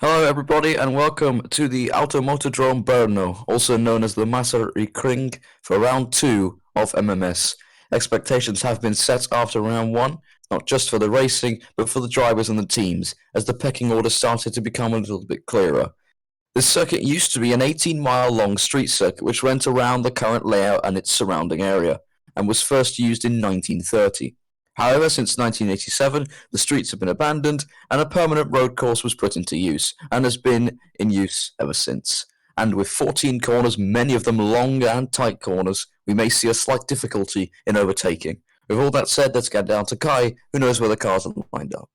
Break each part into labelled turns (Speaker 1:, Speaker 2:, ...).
Speaker 1: Hello, everybody, and welcome to the Automotodrome Brno, also known as the Massarikring, for round 2 of MMS. Expectations have been set after round 1, not just for the racing, but for the drivers and the teams, as the pecking order started to become a little bit clearer. This circuit used to be an 18-mile-long street circuit which went around the current layout and its surrounding area, and was first used in 1930. However, since 1987, the streets have been abandoned and a permanent road course was put into use, and has been in use ever since. And with 14 corners, many of them long and tight corners, we may see a slight difficulty in overtaking. With all that said, let's get down to Kai, who knows where the cars are lined up.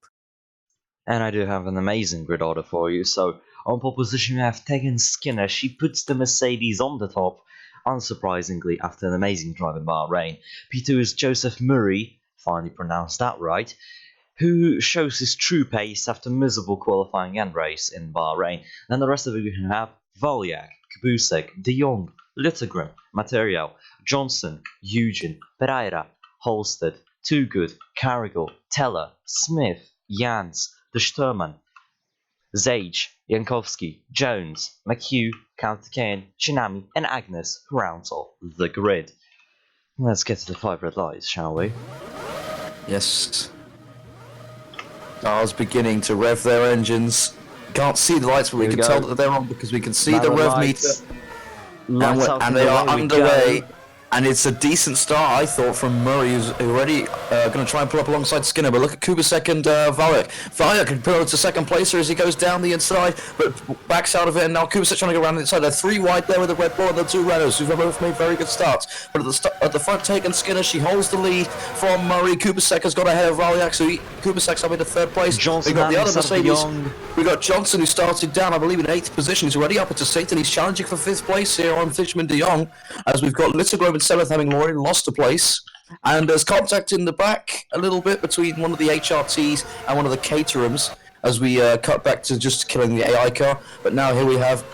Speaker 2: And I do have an amazing grid order for you. So on pole position we have Tegan Skinner. She puts the Mercedes on the top, unsurprisingly, after an amazing drive in Bahrain. P2 is Joseph Murray, finally pronounced that right, who shows his true pace after miserable qualifying and race in Bahrain. And the rest of it we have Valjak, Kubusek, De Jong, Littegrim, Material, Johnson, Eugen, Pereira, Holstead, Too Good, Carrigal, Teller, Smith, Jans, De Sturman, Zage, Jankowski, Jones, McHugh, Count-Kane, Chinami, and Agnes, who rounds off the grid. Let's get to the 5 red lights, shall we?
Speaker 1: Yes. Cars beginning to rev their engines. Can't see the lights, but we can tell that they're on because we can see the rev meter. And they are underway. And it's a decent start, I thought, from Murray, who's already going to try and pull up alongside Skinner. But look at Kubasek and Valjak. Valjak can pull to second placer as he goes down the inside, but backs out of it. And now Kubasek trying to go around the inside. They're 3 wide there with the Red Bull and the 2 Renaults, who've both made very good starts. But at the front, Tegan Skinner, she holds the lead from Murray. Kubasek has got ahead of Valjak, so Kubasek having the 3rd place.
Speaker 2: Johnson,
Speaker 1: we got the other Mercedes. We got Johnson, who started down, I believe, in 8th position. He's already up into 6th, and he's challenging for 5th place here on Fishman de Jong. As we've got Littlegrove in 7th, having already lost a place. And there's contact in the back a little bit between one of the HRTs and one of the Caterhams as we cut back to just killing the AI car. But now here we have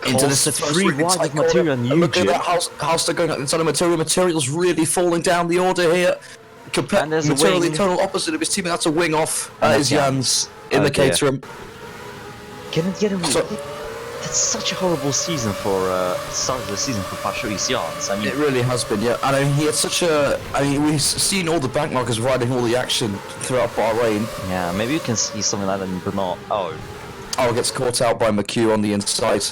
Speaker 1: into this
Speaker 2: 3 wide of Material and Eugen.
Speaker 1: Look at that, how's going up inside of Material. Material's really falling down the order here.
Speaker 2: And there's
Speaker 1: Material,
Speaker 2: a wing.
Speaker 1: the total opposite of his team. That's a wing off. Is Jans in the Caterham.
Speaker 2: Can it get him? That's such a horrible season for start of the season for Patrice Jans. I mean,
Speaker 1: it really has been, yeah. And I mean, he had such a. I mean, we've seen all the backmarkers riding all the action throughout Bahrain.
Speaker 2: Yeah, maybe you can see something like that in Brno.
Speaker 1: Oh, gets caught out by McHugh on the inside.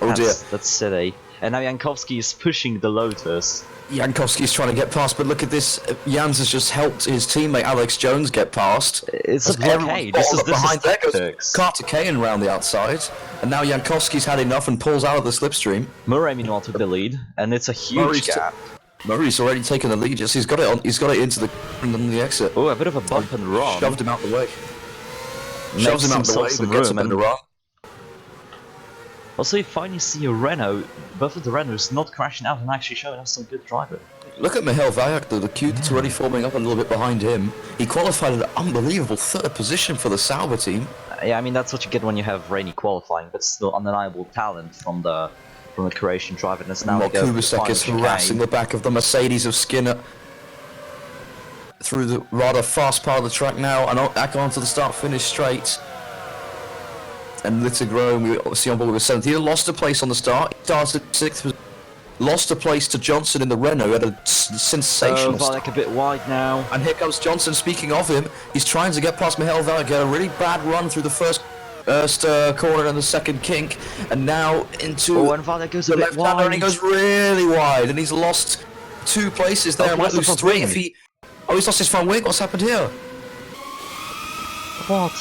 Speaker 1: Oh dear.
Speaker 2: That's silly. And now Jankowski is pushing the Lotus.
Speaker 1: Jankowski's trying to get past, but look at this. Jans has just helped his teammate Alex Jones get past.
Speaker 2: It's a blockade. This is
Speaker 1: goes Carter Kane round the outside, and now Jankowski's had enough and pulls out of the slipstream.
Speaker 2: Murray meanwhile took the lead, and it's a huge gap.
Speaker 1: Murray's already taken the lead. Yes, he's got it on. He's got it into the exit.
Speaker 2: Oh, a bit of a bump and run.
Speaker 1: Shoved him out the way. Shoves him out the way, but gets him in the run.
Speaker 2: Also, you finally see a Renault, both of the Renaults not crashing out and actually showing us some good driving.
Speaker 1: Look at Mihail Valjak, the queue that's already forming up a little bit behind him. He qualified at an unbelievable 3rd position for the Sauber team.
Speaker 2: Yeah, I mean, that's what you get when you have rainy qualifying, but still undeniable talent from the Croatian driver. And it's now
Speaker 1: Kubasek is harassing the back of the Mercedes of Skinner through the rather fast part of the track now, and back onto the start-finish straight. And Littlegrove, we obviously on board with 7th. He lost a place on the start. He started 6th, lost a place to Johnson in the Renault. He had a sensational start.
Speaker 2: Valjak a bit wide now.
Speaker 1: And here comes Johnson. Speaking of him, he's trying to get past Mihail Valjak. Had a really bad run through the first corner and the second kink, and now into
Speaker 2: and Valjak goes a bit wide.
Speaker 1: And he goes really wide, and he's lost 2 places there. Might lose 3 if he. Oh, he's lost his front wing. What's happened here?
Speaker 2: What?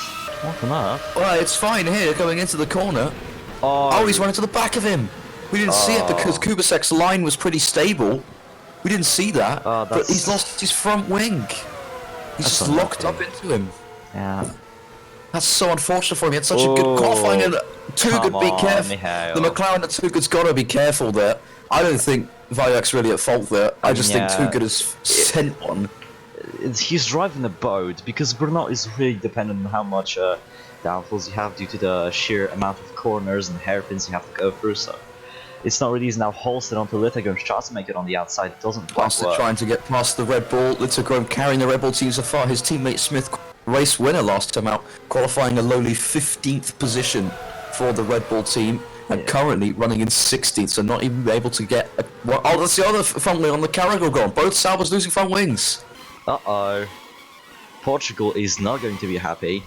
Speaker 2: What on earth?
Speaker 1: Well, it's fine here, going into the corner.
Speaker 2: Oh,
Speaker 1: he's running to the back of him. We didn't see it because Kubasek's line was pretty stable. We didn't see that, but he's lost his front wing. He's just locked up into him.
Speaker 2: Yeah.
Speaker 1: That's so unfortunate for him. He had such a good qualifying, and Too Good, be careful.
Speaker 2: Mihail.
Speaker 1: The McLaren at Too Good's got to be careful there. I don't think Valjak's really at fault there. I just think Too Good has sent one.
Speaker 2: He's driving a boat because Brno is really dependent on how much downfalls you have due to the sheer amount of corners and hairpins you have to go through. So it's not really easy now. Holstead onto Littlegrove, tries to make it on the outside. It doesn't quite work.
Speaker 1: Trying to get past the Red Bull. Littlegrove carrying the Red Bull team so far. His teammate Smith race winner last time out, qualifying a lowly 15th position for the Red Bull team, and currently running in 16th, so not even able to get oh, that's the other front wing on the Carragher gone. Both Saubers losing front wings.
Speaker 2: Uh-oh. Portugal is not going to be happy.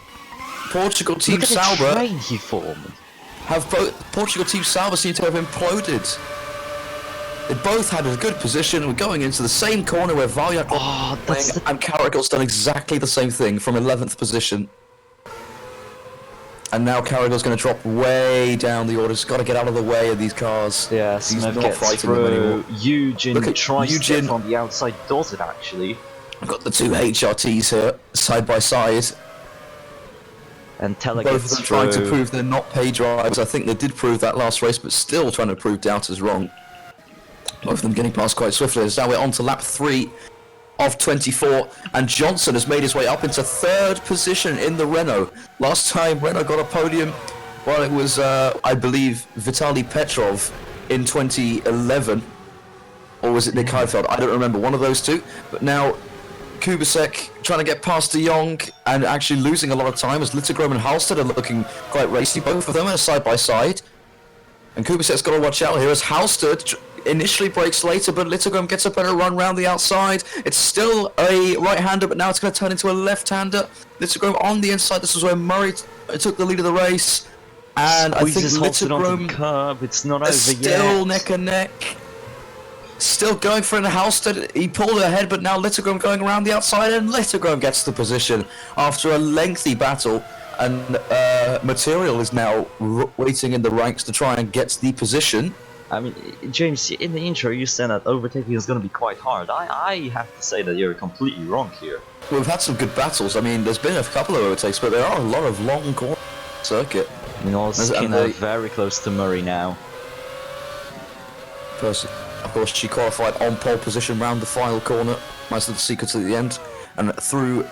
Speaker 1: Portugal Team
Speaker 2: Look at
Speaker 1: Sauber
Speaker 2: the train he formed.
Speaker 1: have both. Portugal Team Sauber seem to have imploded. They both had a good position. We're going into the same corner where Valyak and Carragher's done exactly the same thing from 11th position. And now Carragher's going to drop way down the order. He's got to get out of the way of these cars.
Speaker 2: Yeah,
Speaker 1: He's
Speaker 2: Smith
Speaker 1: not
Speaker 2: gets
Speaker 1: fighting them anymore.
Speaker 2: Eugene tries to
Speaker 1: Eugene.
Speaker 2: get from the outside, does it actually.
Speaker 1: I've got the two HRTs here, side by side.
Speaker 2: And Teller
Speaker 1: Both of
Speaker 2: gets
Speaker 1: them
Speaker 2: through.
Speaker 1: trying to prove they're not pay drivers. I think they did prove that last race, but still trying to prove doubters wrong. Both of them getting past quite swiftly. So now we're on to lap 3 of 24, and Johnson has made his way up into 3rd position in the Renault. Last time Renault got a podium, well, it was, I believe, Vitaly Petrov in 2011. Or was it Nick Heidfeld? I don't remember, one of those two. But now Kubicek trying to get past De Jong and actually losing a lot of time as Littogrom and Halstead are looking quite racy. Both of them are side by side. And Kubicek's got to watch out here as Halstead initially breaks later, but Littogrom gets a better run round the outside. It's still a right-hander, but now it's going to turn into a left-hander. Littogrom on the inside. This is where Murray took the lead of the race. And I think Littogrom
Speaker 2: curb. It's not over
Speaker 1: still
Speaker 2: yet.
Speaker 1: neck and neck. Still going for it in Halstead. He pulled ahead, but now Littogrom going around the outside, and Littogrom gets the position after a lengthy battle. And Material is now waiting in the ranks to try and get the position.
Speaker 2: I mean, James, in the intro you said that overtaking is going to be quite hard. I have to say that you're completely wrong here.
Speaker 1: We've had some good battles. I mean, there's been a couple of overtakes, but there are a lot of long corner circuit.
Speaker 2: Meanwhile, Skinner very close to Murray now.
Speaker 1: Of course, she qualified on pole position round the final corner. Nice little sequence at the end. And through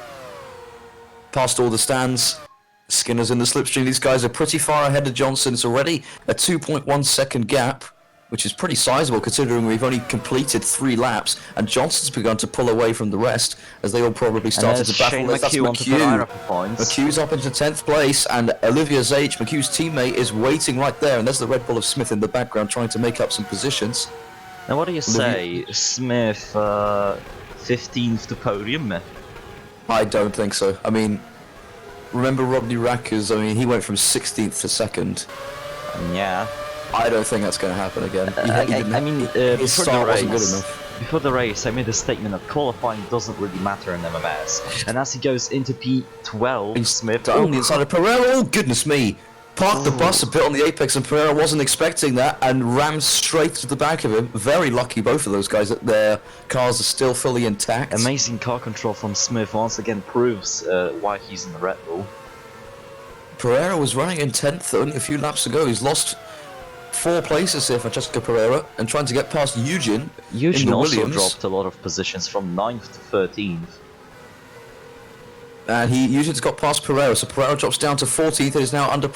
Speaker 1: past all the stands. Skinner's in the slipstream. These guys are pretty far ahead of Johnson. It's already a 2.1 second gap, which is pretty sizable considering we've only completed 3 laps, and Johnson's begun to pull away from the rest as they all probably started to battle. That's McHugh. McHugh's up into 10th place, and Olivia Zage, McHugh's teammate, is waiting right there, and there's the Red Bull of Smith in the background trying to make up some positions.
Speaker 2: Now what do you say, Smith 15th to podium?
Speaker 1: I don't think so. I mean, remember Rodney Rackers? I mean, he went from 16th to 2nd.
Speaker 2: Yeah.
Speaker 1: I don't think that's going to happen again. His start wasn't good enough.
Speaker 2: Before the race, I made a statement that qualifying doesn't really matter in MMS. And as he goes into P12, Smith...
Speaker 1: on the inside of Pereira, oh goodness me! Parked the bus a bit on the apex, and Pereira wasn't expecting that, and rammed straight to the back of him. Very lucky, both of those guys, that their cars are still fully intact.
Speaker 2: Amazing car control from Smith once again proves why he's in the Red Bull.
Speaker 1: Pereira was running in 10th only a few laps ago. He's lost 4 places here for Francesco Pereira, and trying to get past Eugene.
Speaker 2: Eugene
Speaker 1: in the
Speaker 2: also
Speaker 1: Williams.
Speaker 2: dropped a lot of positions from 9th to 13th.
Speaker 1: And Eugene's got past Pereira, so Pereira drops down to 14th and is now under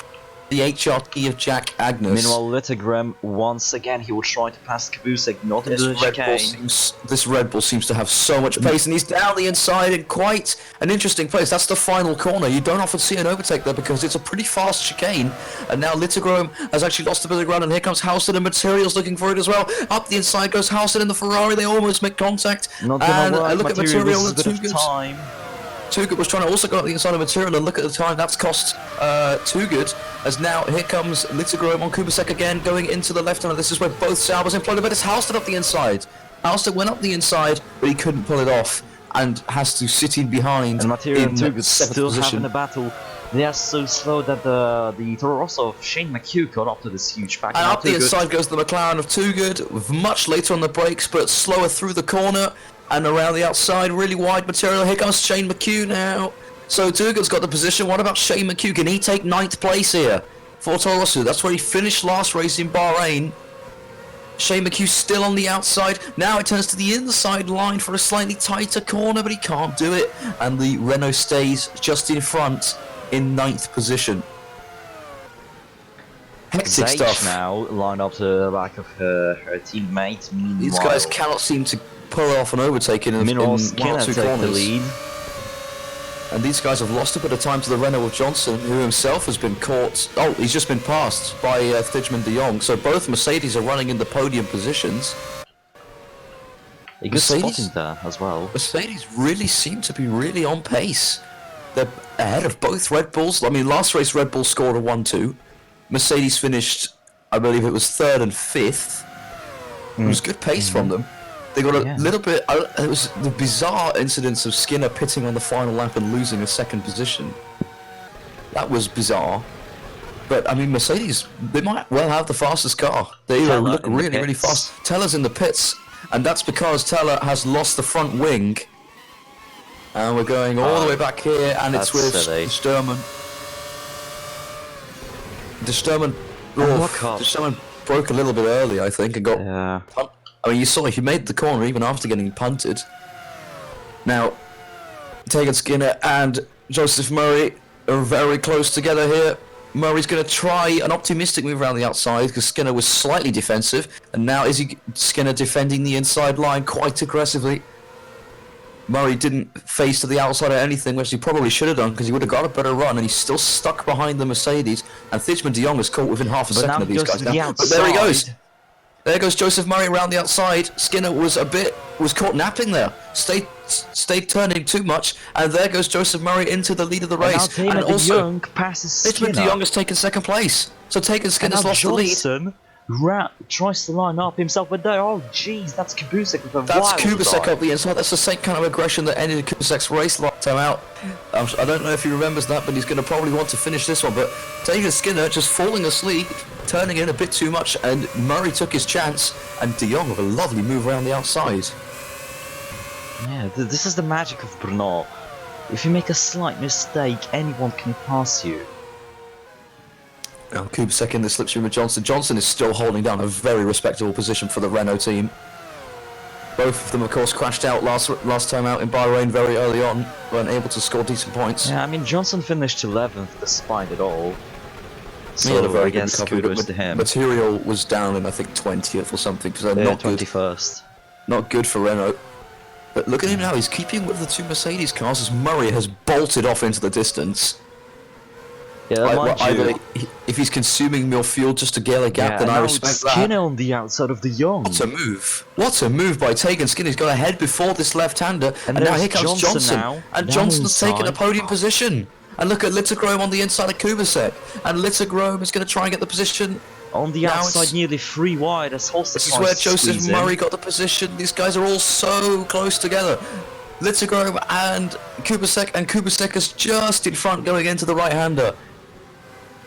Speaker 1: the HRT of Jack Agnes.
Speaker 2: Meanwhile, Littogrom, once again, he will try to pass Kabusek, not into the chicane.
Speaker 1: This Red Bull seems to have so much pace, and he's down the inside in quite an interesting place. That's the final corner. You don't often see an overtake there because it's a pretty fast chicane. And now Littogrom has actually lost a bit of ground, and here comes Halstead, and Material's looking for it as well. Up the inside goes Halstead in the Ferrari. They almost make contact.
Speaker 2: Not gonna work.
Speaker 1: Look at Material.
Speaker 2: This is a bit of time.
Speaker 1: Too Good was trying to also go up the inside of Material, and look at the time that's cost Too Good, as now here comes Littogrom on Kubicek again going into the left hand. This is where both Saubers imploded, but it's Halstead up the inside. Halstead went up the inside, but he couldn't pull it off and has to sit in behind.
Speaker 2: And Material and Too Good
Speaker 1: 7th
Speaker 2: still
Speaker 1: position.
Speaker 2: having a battle. They are so slow that the Toro Rosso of Shane McHugh got up to this huge pack.
Speaker 1: And up the inside goes the McLaren of Too Good, much later on the brakes, but slower through the corner. And around the outside, really wide Material. Here comes Shane McHugh now. So Too Good's got the position. What about Shane McHugh? Can he take 9th place here for Toro Rosso? That's where he finished last race in Bahrain. Shane McHugh still on the outside. Now it turns to the inside line for a slightly tighter corner, but he can't do it. And the Renault stays just in front in 9th position. Hectic stuff.
Speaker 2: now lined up to the back of her teammate. Meanwhile,
Speaker 1: these guys cannot seem to pull off an overtaking in one or two corners.
Speaker 2: The lead.
Speaker 1: And these guys have lost a bit of time to the Renault of Johnson, who himself has been caught. Oh, he's just been passed by Thijsman de Jong. So both Mercedes are running in the podium positions.
Speaker 2: A good spotting there as well.
Speaker 1: Mercedes really seem to be really on pace. They're ahead of both Red Bulls. I mean, last race Red Bull scored a 1-2. Mercedes finished, I believe it was 3rd and 5th. It was good pace from them. They got a little bit. It was the bizarre incidents of Skinner pitting on the final lap and losing a 2nd position. That was bizarre. But I mean, Mercedes, they might well have the fastest car. They look really, really fast. Teller's in the pits, and that's because Teller has lost the front wing. And we're going all the way back here, and it's with Sturman. De Sturman broke a little bit early, I think, and got. I mean, you saw he made the corner even after getting punted. Now, Tegan Skinner and Joseph Murray are very close together here. Murray's going to try an optimistic move around the outside because Skinner was slightly defensive, and now Skinner defending the inside line quite aggressively. Murray didn't face to the outside or anything, which he probably should have done because he would have got a better run, and he's still stuck behind the Mercedes. And Thijsman de Jong is caught within half a second of these guys now. But there he goes. There goes Joseph Murray around the outside. Skinner was caught napping there. Stayed turning too much, and there goes Joseph Murray into the lead of the race.
Speaker 2: And also, de Jong passes Skinner.
Speaker 1: Thijsman de Jong has taken 2nd place. So taking Skinner's lost the lead.
Speaker 2: Tries to line up himself, but there. Oh, jeez, that's Kubusek with a
Speaker 1: That's Kubusek up the inside. That's the same kind of aggression that ended Kubusek's race last time out. I don't know if he remembers that, but he's going to probably want to finish this one. But taking Skinner just falling asleep, turning in a bit too much, and Murray took his chance, and de Jong with a lovely move around the outside.
Speaker 2: Yeah, this is the magic of Brno. If you make a slight mistake, anyone can pass you.
Speaker 1: Now Kubusek in the slipstream with Johnson. Johnson is still holding down a very respectable position for the Renault team. Both of them, of course, crashed out last time out in Bahrain very early on, weren't able to score decent points.
Speaker 2: Yeah, I mean, Johnson finished 11th despite it all. So
Speaker 1: he had a very
Speaker 2: good
Speaker 1: recovery,
Speaker 2: kudos to him.
Speaker 1: Material was down in, I think, 20th or something, so not
Speaker 2: 21st.
Speaker 1: Not good for Renault. But look at him now, he's keeping with the 2 Mercedes cars as Murray has bolted off into the distance.
Speaker 2: Yeah,
Speaker 1: if he's consuming more fuel just to get a gap, then I respect that.
Speaker 2: Skinner on the outside of de Jong.
Speaker 1: What a move! What a move by Tegan Skinner. He's got ahead before this left-hander, and now here comes Johnson. And Johnson's taken a podium position. And look at Littlegrove on the inside of Kubusek. And Littlegrove is going to try and get the position.
Speaker 2: On the outside, nearly 3 wide as Holster.
Speaker 1: This is where Joseph Murray got the position. These guys are all so close together. Littlegrove and Kubusek is just in front going into the right-hander.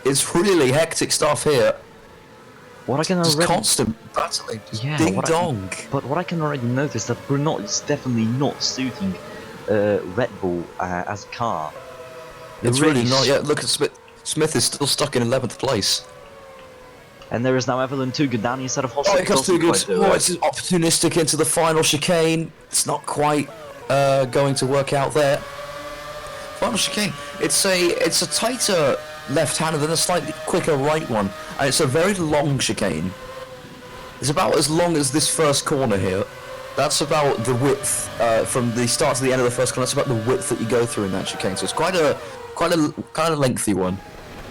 Speaker 1: It's really hectic stuff here.
Speaker 2: What I can
Speaker 1: just
Speaker 2: already...
Speaker 1: constant battling, just ding-dong.
Speaker 2: But what I can already notice that Brno is definitely not suiting Red Bull as a car.
Speaker 1: It's really not yet. Look at Smith. Smith is still stuck in 11th place.
Speaker 2: And there is now Evelyn Toogood down instead of Holster.
Speaker 1: Oh, it comes Toogood. Oh, it's opportunistic into the final chicane. It's not quite going to work out there. Final chicane. It's a tighter left-hander than a slightly quicker right one, and it's a very long chicane. It's about as long as this first corner here. That's about the width from the start to the end of the first corner. That's about the width that you go through in that chicane. So it's quite a lengthy one.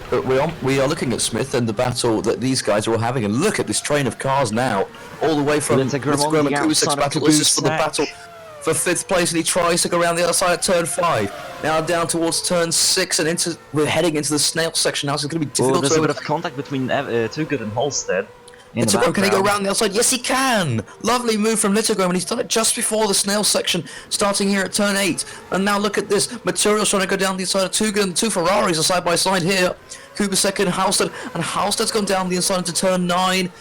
Speaker 1: But we are looking at Smith and the battle that these guys are all having, and look at this train of cars now, all the way from Littlegrove and Kubusek's battle. This is for the battle for 5th place, and he tries to go around the outside at turn 5. Now down towards turn 6, and we're heading into the snail section now, so it's going to be difficult.
Speaker 2: There's a bit of contact between Toogood and Halstead.
Speaker 1: Can he go around the outside? Yes, he can! Lovely move from Littlegrove, and he's done it just before the snail section, starting here at turn 8. And now look at this. Material's trying to go down the inside of Toogood, and 2 Ferraris are side by side here. Kubusek and Halstead, and Halstead's gone down the inside into turn 9.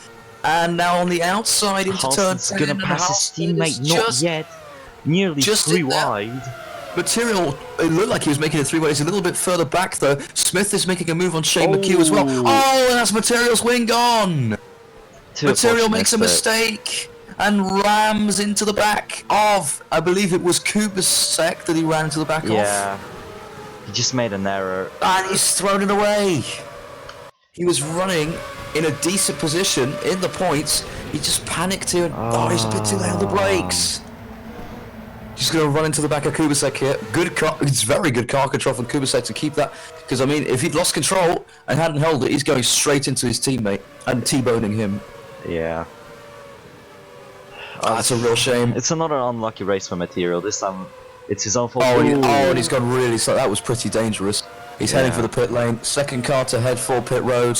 Speaker 1: And now on the outside into turn 10.
Speaker 2: Going to pass his teammate, not yet. Nearly just 3 wide.
Speaker 1: Material, it looked like he was making it 3 ways. A little bit further back, though. Smith is making a move on Shane McHugh as well. Oh, and that's Material's wing gone! Material makes a mistake and rams into the back of, I believe it was Kubusek that he ran into the back of.
Speaker 2: Yeah, he just made an error.
Speaker 1: And he's thrown it away. He was running in a decent position in the points. He just panicked here and he's a bit too late on the brakes. He's going to run into the back of Kubasek here. It's very good car control from Kubasek to keep that. Because, I mean, if he'd lost control and hadn't held it, he's going straight into his teammate and T-boning him.
Speaker 2: Yeah.
Speaker 1: That's a real shame.
Speaker 2: It's another unlucky race for Material. This time, it's his own fault.
Speaker 1: And he's gone really slow. That was pretty dangerous. He's heading for the pit lane. Second car to head for pit road.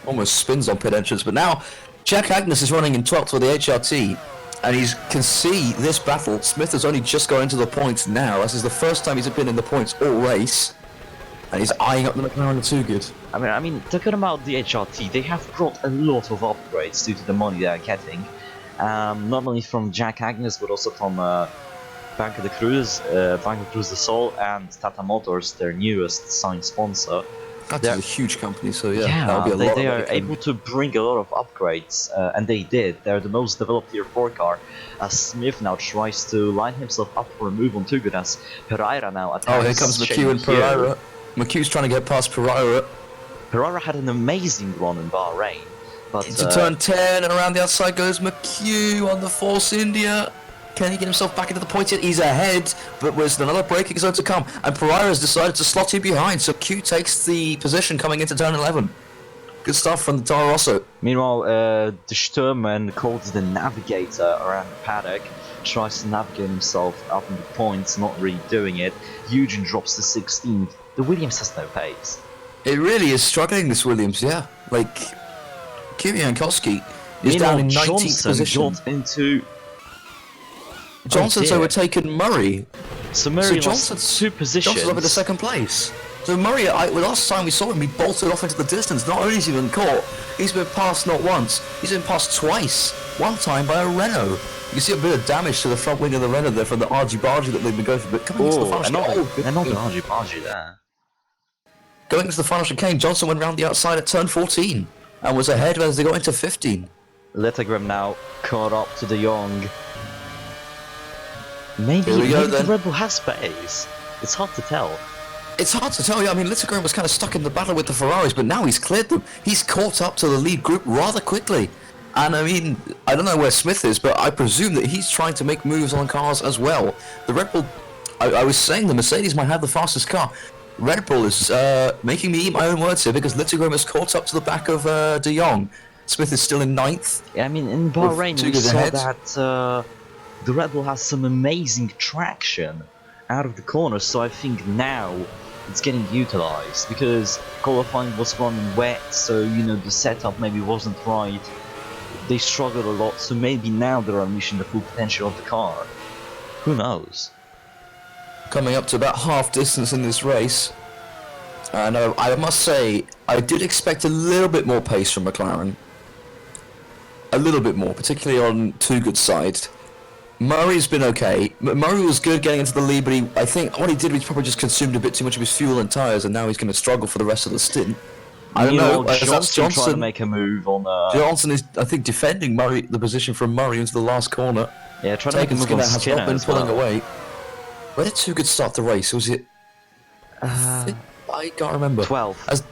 Speaker 1: Almost spins on pit entrance. But now, Jack Agnes is running in 12th with the HRT. And he can see this battle. Smith has only just got into the points now. This is the first time he's been in the points all race. And he's eyeing up the McLaren too good.
Speaker 2: I mean, talking about the HRT, they have brought a lot of upgrades due to the money they are getting. Not only from Jack Agnes, but also from Banco de Cruz de Sol, and Tata Motors, their newest signed sponsor.
Speaker 1: That's a huge company, so that'll be a lot.
Speaker 2: They are able to bring a lot of upgrades, and they did. They're the most developed Tier 4 car, as Smith now tries to line himself up for a move on too good, as Pereira now attacks.
Speaker 1: Oh, here comes McHugh and Pereira. McHugh's trying to get past Pereira.
Speaker 2: Pereira had an amazing run in Bahrain, but
Speaker 1: into turn 10, and around the outside goes McHugh on the Force India. Can he get himself back into the points yet? He's ahead, but there's another braking zone to come. And Pereira has decided to slot in behind, so Q takes the position coming into turn 11. Good stuff from the Toro Rosso.
Speaker 2: Meanwhile, the Sturman, called the Navigator around the paddock, tries to navigate himself up in the points, not really doing it. Eugen drops to 16th. The Williams has no pace.
Speaker 1: It really is struggling, this Williams, yeah. Like, Kiriankowski is down in 19th position.
Speaker 2: Into...
Speaker 1: Johnson's overtaken Murray.
Speaker 2: So Murray
Speaker 1: Johnson's
Speaker 2: lost 2 positions.
Speaker 1: Johnson's up into second place. So Murray, last time we saw him, he bolted off into the distance. Not only has he been caught, he's been passed not once, he's been passed twice. One time by a Renault. You can see a bit of damage to the front wing of the Renault there from the argy-bargy that they've been going for. But coming into the final chicane.
Speaker 2: Another argy-bargy there.
Speaker 1: Going into the final chicane, Johnson went round the outside at turn 14 and was ahead as they got into 15.
Speaker 2: Lettergram now caught up to De Jong. Maybe
Speaker 1: the
Speaker 2: Red Bull has space. It's hard to tell.
Speaker 1: It's hard to tell, yeah. I mean, Littlegram was kind of stuck in the battle with the Ferraris, but now he's cleared them. He's caught up to the lead group rather quickly. And I mean, I don't know where Smith is, but I presume that he's trying to make moves on cars as well. The Red Bull, I was saying the Mercedes might have the fastest car. Red Bull is making me eat my own words here because Littlegram is caught up to the back of De Jong. Smith is still in 9th.
Speaker 2: Yeah, I mean, in Bahrain we saw that the Red Bull has some amazing traction out of the corners, so I think now it's getting utilized because qualifying was running wet, so the setup maybe wasn't right. They struggled a lot, so maybe now they're unleashing the full potential of the car. Who knows?
Speaker 1: Coming up to about half distance in this race, and I must say I did expect a little bit more pace from McLaren. A little bit more, particularly on Too Good's side. Murray's been okay. Murray was good getting into the lead, but I think what he did was probably just consumed a bit too much of his fuel and tyres, and now he's going to struggle for the rest of the stint. I don't know.
Speaker 2: Johnson trying to make a move on.
Speaker 1: Johnson is, I think, defending the position from Murray into the last corner.
Speaker 2: Yeah, trying to make a move on Skinner.
Speaker 1: Has not been pulling away. Where did Too Good start the race? Was it? I can't remember.
Speaker 2: 12th.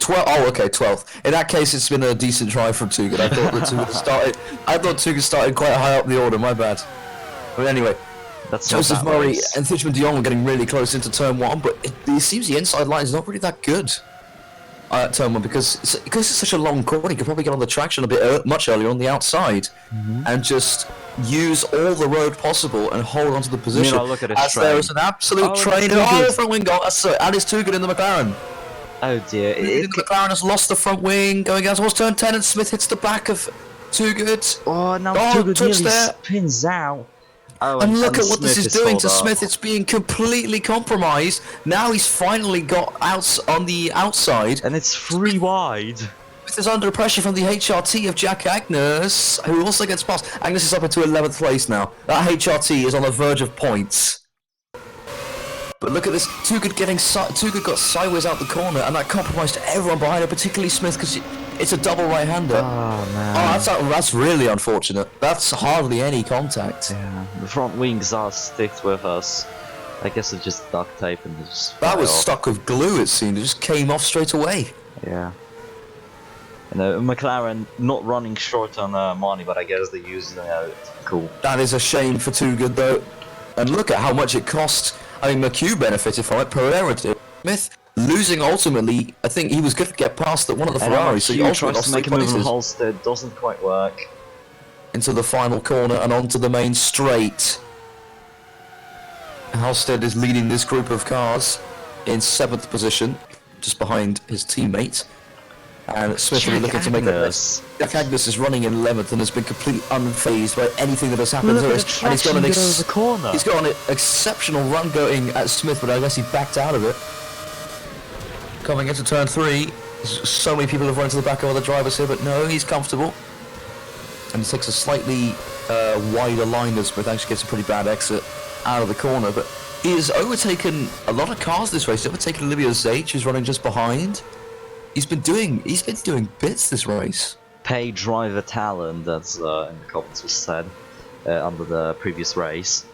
Speaker 1: 12. Oh, okay, 12th. In that case, it's been a decent try from Too Good. I thought that Too Good started. I thought Too Good started quite high up the order. My bad. But ananyway, Joseph Murray and Thijman de Jong are getting really close into turn 1, but it seems the inside line is not really that good at turn 1 because it's such a long corner. You could probably get on the traction a bit much earlier on the outside and just use all the road possible and hold onto the position.
Speaker 2: Look at
Speaker 1: as there is an absolute train. Front wing goal. And it's Too Good in the McLaren.
Speaker 2: Oh dear.
Speaker 1: The McLaren has lost the front wing going out towards turn 10, and Smith hits the back of Too Good.
Speaker 2: Oh, now Too Good nearly spins out. Oh,
Speaker 1: and look at what this is doing to Smith. It's being completely compromised. Now he's finally got out on the outside.
Speaker 2: And it's 3 wide.
Speaker 1: Smith is under pressure from the HRT of Jack Agnes, who also gets past. Agnes is up into 11th place now. That HRT is on the verge of points. But look at this. Too Good got sideways out the corner, and that compromised everyone behind her, particularly Smith, because it's a double right-hander.
Speaker 2: Oh, man.
Speaker 1: Oh, that's really unfortunate. That's hardly any contact.
Speaker 2: Yeah, the front wings are sticked with us. I guess it's just duct tape and just...
Speaker 1: That was stuck with glue, it seemed. It just came off straight away.
Speaker 2: Yeah. McLaren not running short on money, but I guess they use cool.
Speaker 1: That is a shame for Too Good, though. And look at how much it cost. I mean, McHugh benefited from it, Pereira did. Smith losing ultimately. I think he was going to get past one of the Ferraris, so he ultimately
Speaker 2: tries
Speaker 1: lost
Speaker 2: to make
Speaker 1: 3
Speaker 2: a move on
Speaker 1: places.
Speaker 2: Halstead, doesn't quite work.
Speaker 1: Into the final corner and onto the main straight. Halstead is leading this group of cars in 7th position, just behind his teammate. And Smith will be looking to make a mess. Jack Agnes is running in 11th and has been completely unfazed by anything that has happened to him. And he's got he's got an exceptional run going at Smith, but I guess he backed out of it. Coming into turn 3, so many people have run to the back of other drivers here, but no, he's comfortable. And he takes a slightly wider line as Smith actually gets a pretty bad exit out of the corner, but he has overtaken a lot of cars this race. He's overtaken Olivia Zage, who's running just behind. He's been doing bits this race.
Speaker 2: Pay driver talent, that's in the comments was said under the previous race.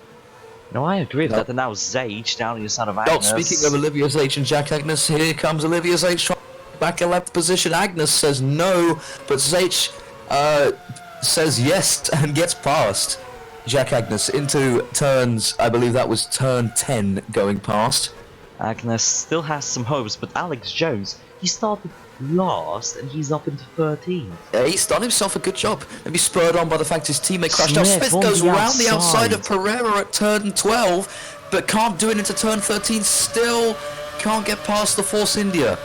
Speaker 2: No, I agree with that. And now Zage down inside of Agnes.
Speaker 1: Speaking of Olivia Zage and Jack Agnes, here comes Olivia Zage back in 11th position. Agnes says no, but Zage says yes and gets past Jack Agnes into turns, I believe that was turn 10 going past.
Speaker 2: Agnes still has some hopes, but Alex Jones, he started last and he's up into 13th.
Speaker 1: Yeah, he's done himself a good job. Maybe spurred on by the fact his teammate crashed out. Smith goes round the outside of Pereira at turn 12, but can't do it into turn 13. Still can't get past the Force India.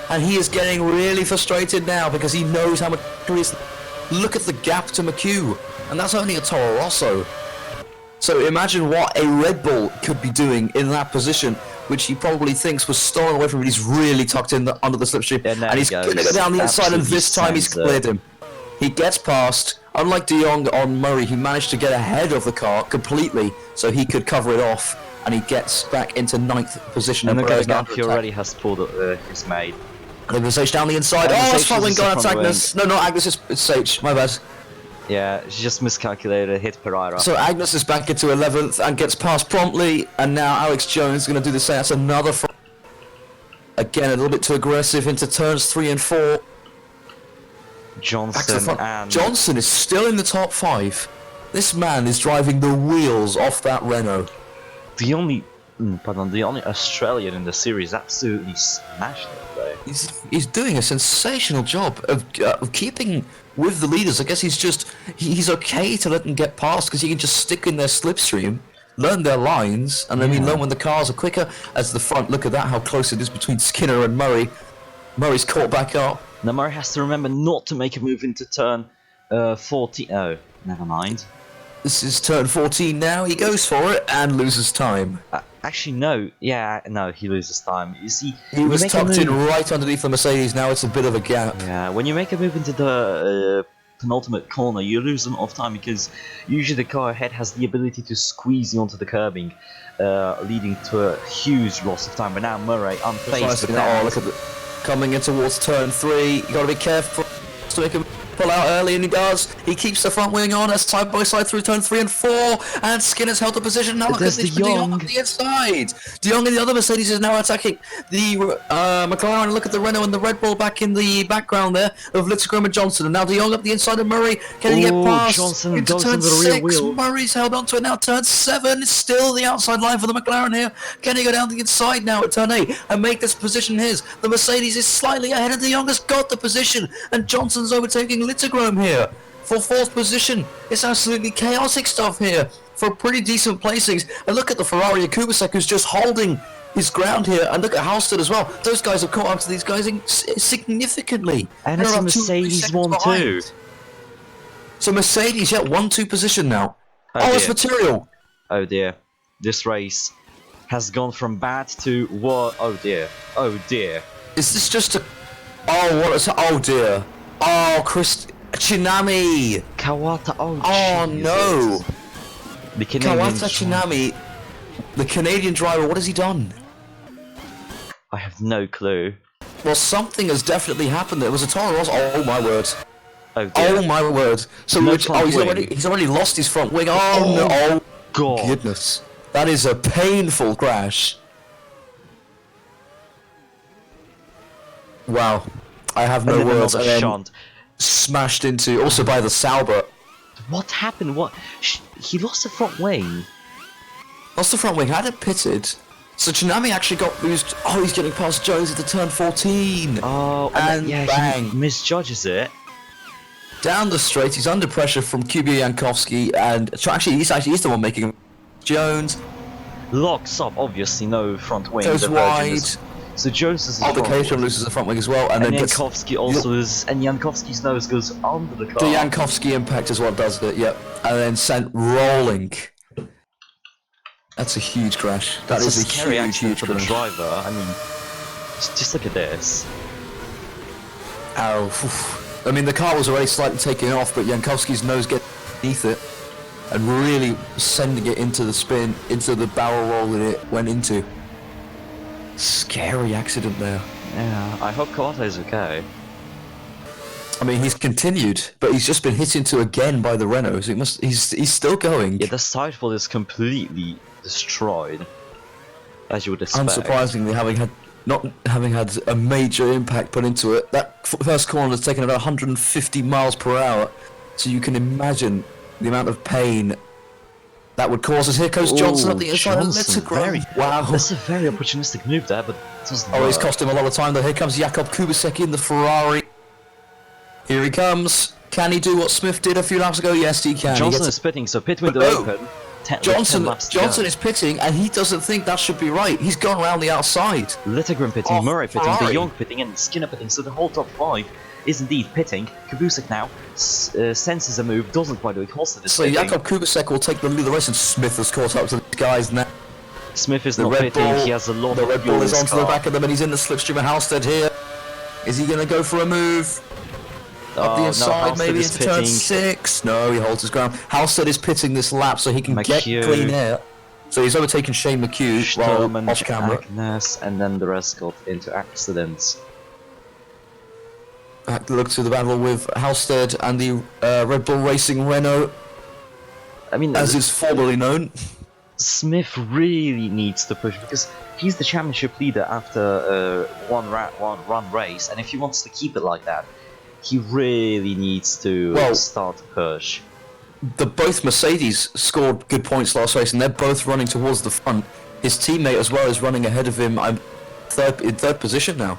Speaker 1: And he is getting really frustrated now because he knows how much he is. Look at the gap to McHugh, and that's only a Toro Rosso. So imagine what a Red Bull could be doing in that position, which he probably thinks was stolen away from him. He's really tucked in under the slipstream, and he's going to go down the inside, and this time he's cleared him. He gets past. Unlike De Jong on Murray, he managed to get ahead of the car completely, so he could cover it off, and he gets back into 9th position.
Speaker 2: And the gap he already has pulled his mate.
Speaker 1: Olivia Zage down the inside. Oh, it's following going at Agnes. No, Agnes, it's Sage. My bad.
Speaker 2: Yeah, she just miscalculated, hit Pereira.
Speaker 1: So Agnes is back into 11th and gets past promptly, and now Alex Jones is going to do the same. That's another again, a little bit too aggressive into turns 3 and 4. Johnson is still in the top 5. This man is driving the wheels off that Renault.
Speaker 2: The only Australian in the series absolutely smashed it today.
Speaker 1: He's doing a sensational job of keeping with the leaders. I guess he's okay to let them get past because he can just stick in their slipstream, learn their lines, and learn when the cars are quicker. As the front, look at that, how close it is between Skinner and Murray. Murray's caught back up.
Speaker 2: Now Murray has to remember not to make a move into turn 14. Oh, never mind.
Speaker 1: This is turn 14 now. He goes for it and loses time.
Speaker 2: Actually, no. Yeah, no, he loses time. You see,
Speaker 1: he was tucked in right underneath the Mercedes. Now it's a bit of a gap.
Speaker 2: Yeah, when you make a move into the penultimate corner, you lose a lot of time because usually the car ahead has the ability to squeeze you onto the curbing, leading to a huge loss of time. But now Murray, unfazed with that.
Speaker 1: Oh, look at the coming in towards turn 3. You got to be careful to make him pull out early, and he does. He keeps the front wing on as side by side through turn 3 and 4, and Skinner's held the position. Now look at De Jong on the inside. De Jong and the other Mercedes is now attacking the McLaren. Look at the Renault and the Red Bull back in the background there of Littlegram and Johnson, and now De Jong up the inside of Murray. Can he get past
Speaker 2: Johnson
Speaker 1: into turn 6? Murray's held onto it now. Turn 7 is still the outside line for the McLaren here. Can he go down the inside now at turn 8 and make this position his? The Mercedes is slightly ahead, and De Jong has got the position, and Johnson's overtaking Littlegram here for 4th position. It's absolutely chaotic stuff here for pretty decent placings. And look at the Ferrari of Kubasek, who's just holding his ground here, and look at Halstead as well. Those guys have caught up to these guys significantly.
Speaker 2: And it's a Mercedes 1-2.
Speaker 1: So Mercedes, 1-2 position now. Oh, it's material.
Speaker 2: Oh dear, this race has gone from bad to what? Oh dear, oh dear.
Speaker 1: Is this just a? Oh dear. Oh, Chinami!
Speaker 2: Kawata,
Speaker 1: oh no!
Speaker 2: The Canadian
Speaker 1: Kawata Chinami, the Canadian driver, what has he done?
Speaker 2: I have no clue.
Speaker 1: Well, something has definitely happened. There was a Toro Rosso. Oh my word!
Speaker 2: Oh dear.
Speaker 1: Oh my word! So he's already lost his front wing. Oh no! Oh
Speaker 2: God!
Speaker 1: Goodness, that is a painful crash. Wow. I have no words. And then smashed into, also by the Sauber.
Speaker 2: What happened? What? He lost the front wing.
Speaker 1: Whilst the front wing had it pitted, so Tsunami actually got boosted. Oh, he's getting past Jones at the turn 14.
Speaker 2: Oh,
Speaker 1: and
Speaker 2: yeah,
Speaker 1: bang.
Speaker 2: he misjudges it.
Speaker 1: Down the straight, he's under pressure from QB Jankowski, and actually he's the one making him. Jones
Speaker 2: Locks up, obviously, no front wing.
Speaker 1: goes wide.
Speaker 2: So Jones is
Speaker 1: Oh, the Cation loses the front wing as well, and then
Speaker 2: Jankowski also is, and Jankowski's nose goes under the car.
Speaker 1: the Jankowski impact is what does it, yep. And then sent rolling. That's a huge crash.
Speaker 2: That's
Speaker 1: That is
Speaker 2: a scary
Speaker 1: huge,
Speaker 2: accident
Speaker 1: huge
Speaker 2: for the
Speaker 1: crash.
Speaker 2: driver. I mean, just look at this.
Speaker 1: Ow. Oof. I mean, the car was already slightly taking off, but Jankowski's nose gets beneath it and really sending it into the spin, into the barrel roll that it went into. Scary accident there.
Speaker 2: Yeah, I hope Kawate's okay.
Speaker 1: I mean, he's continued, but he's just been hit into again by the Renault, so he's still going.
Speaker 2: Yeah, the sidewall is completely destroyed, as you would expect.
Speaker 1: Unsurprisingly, not having had a major impact put into it, that first corner has taken about 150 miles per hour, so you can imagine the amount of pain that would cause us. Here goes Johnson up the inside and lets it grow. Wow.
Speaker 2: That's a very opportunistic move there, but it doesn't work.
Speaker 1: He's cost him a lot of time though. Here comes Jakub Kubicek in the Ferrari. Here he comes. Can he do what Smith did a few laps ago? Yes, he can.
Speaker 2: Johnson is pitting, so pit window open.
Speaker 1: Johnson is pitting, and he doesn't think that should be right. He's gone around the outside.
Speaker 2: Littlegren pitting, Murray pitting,
Speaker 1: Ferrari.
Speaker 2: De Jong pitting, and Skinner pitting, so the whole top 5 is indeed pitting. Kubicek now senses a move, doesn't quite do it. Halstead is
Speaker 1: So
Speaker 2: pitting.
Speaker 1: Jakub Kubicek will take the lead of the race, and Smith has caught up to the guys now.
Speaker 2: Smith is
Speaker 1: The
Speaker 2: not
Speaker 1: Red
Speaker 2: pitting,
Speaker 1: Bull,
Speaker 2: he has a lot
Speaker 1: the
Speaker 2: of
Speaker 1: Red
Speaker 2: fuel
Speaker 1: Bull
Speaker 2: in
Speaker 1: is
Speaker 2: his
Speaker 1: onto the
Speaker 2: car.
Speaker 1: back of them, and he's in the slipstream of Halstead here. Is he going to go for a move? Up the inside,
Speaker 2: Halstead
Speaker 1: maybe
Speaker 2: is
Speaker 1: into turn
Speaker 2: pitting.
Speaker 1: 6. No, he holds his ground. Halstead is pitting this lap so he can get
Speaker 2: McHugh.
Speaker 1: clean air. So he's overtaken Shane McHugh while
Speaker 2: Sturman,
Speaker 1: off camera.
Speaker 2: Agnes, and then the rest got into accidents.
Speaker 1: Back to look to the battle with Halstead and the Red Bull Racing Renault,
Speaker 2: I mean,
Speaker 1: as is formerly known.
Speaker 2: Smith really needs to push because he's the championship leader after one run race, and if he wants to keep it like that, he really needs to start to push.
Speaker 1: Both Mercedes scored good points last race, and they're both running towards the front. His teammate as well is running ahead of him. I'm in third position now.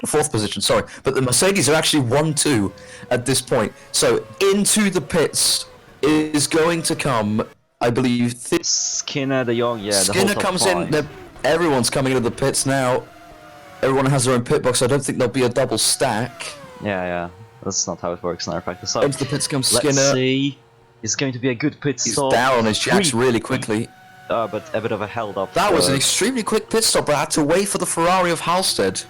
Speaker 1: Fourth position, sorry. But the Mercedes are actually 1-2 at this point. So into the pits is going to come, I believe,
Speaker 2: Skinner, De Jong, yeah.
Speaker 1: Skinner
Speaker 2: the whole top
Speaker 1: comes
Speaker 2: 5.
Speaker 1: in. Everyone's coming into the pits now. Everyone has their own pit box. So I don't think there'll be a double stack.
Speaker 2: Yeah. That's not how it works in our practice. So
Speaker 1: Into the pits comes
Speaker 2: let's
Speaker 1: Skinner.
Speaker 2: see. It's going to be a good pit
Speaker 1: He's
Speaker 2: stop.
Speaker 1: down on his jacks really quickly.
Speaker 2: But a bit of a held up.
Speaker 1: That was an extremely quick pit stop, but I had to wait for the Ferrari of Halstead.